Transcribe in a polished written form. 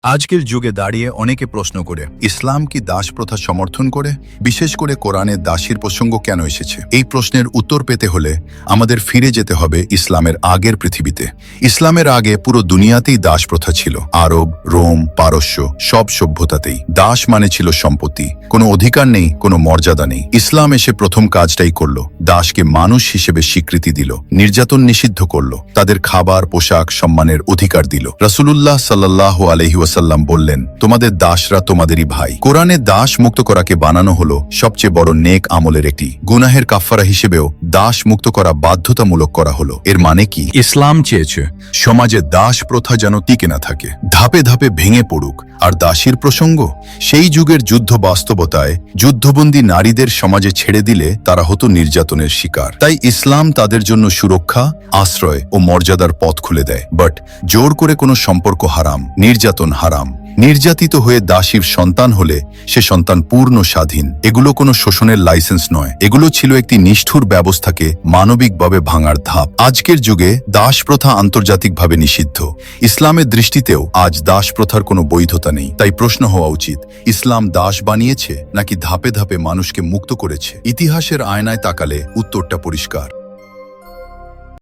আজকের যুগে দাঁড়িয়ে অনেকে প্রশ্ন করে ইসলাম কি দাস প্রথা সমর্থন করে, বিশেষ করে কোরআনে দাসীর প্রসঙ্গ কেন এসেছে? এই প্রশ্নের উত্তর পেতে হলে আমাদের ফিরে যেতে হবে ইসলামের আগের পৃথিবীতে। ইসলামের আগে পুরো দুনিয়াতেই দাস প্রথা ছিল। আরব, রোম, পারস্য সব সভ্যতাতেই দাস মানে ছিল সম্পত্তি, কোনো অধিকার নেই, কোনো মর্যাদা নেই। ইসলাম এসে প্রথম কাজটাই করলো, দাসকে মানুষ হিসেবে স্বীকৃতি দিল, নির্যাতন নিষিদ্ধ করলো, তাদের খাবার, পোশাক, সম্মানের অধিকার দিল। রাসূলুল্লাহ সাল্লাল্লাহু আলাইহি ওয়াসাল্লাম বললেন, তোমাদের দাসরা তোমাদেরই ভাই। কোরআনে দাস মুক্ত করাকে বানানো হলো সবচেয়ে বড় নেক আমলের একটি। গুনাহের কাফফারা হিসেবেও দাস মুক্ত করা বাধ্যতামূলক করা হলো। এর মানে কি? ইসলাম চেয়েছে সমাজে দাস প্রথা যেন টিকে না থাকে, ধাপে ধাপে ভেঙে পড়ুক। আর দাসীর প্রসঙ্গ, সেই যুগের যুদ্ধ বাস্তবতায় যুদ্ধবন্দী নারীদের সমাজে ছেড়ে দিলে তারা হতো নির্যাতনের শিকার। তাই ইসলাম তাদের জন্য সুরক্ষা, আশ্রয় ও মর্যাদার পথ খুলে দেয়। বাট জোর করে কোনো সম্পর্ক হারাম, নির্যাতন হারাম। নির্যাতিত হয়ে দাসীর সন্তান হলে সে সন্তান পূর্ণ স্বাধীন। এগুলো কোনো শোষণের লাইসেন্স নয়, এগুলো ছিল একটি নিষ্ঠুর ব্যবস্থাকে মানবিকভাবে ভাঙার ধাপ। আজকের যুগে দাস প্রথা আন্তর্জাতিকভাবে নিষিদ্ধ। ইসলামের দৃষ্টিতেও আজ দাস প্রথার কোনো বৈধতা নেই। তাই প্রশ্ন হওয়া উচিত, ইসলাম দাস বানিয়েছে নাকি ধাপে ধাপে মানুষকে মুক্ত করেছে? ইতিহাসের আয়নায় তাকালে উত্তরটা পরিষ্কার।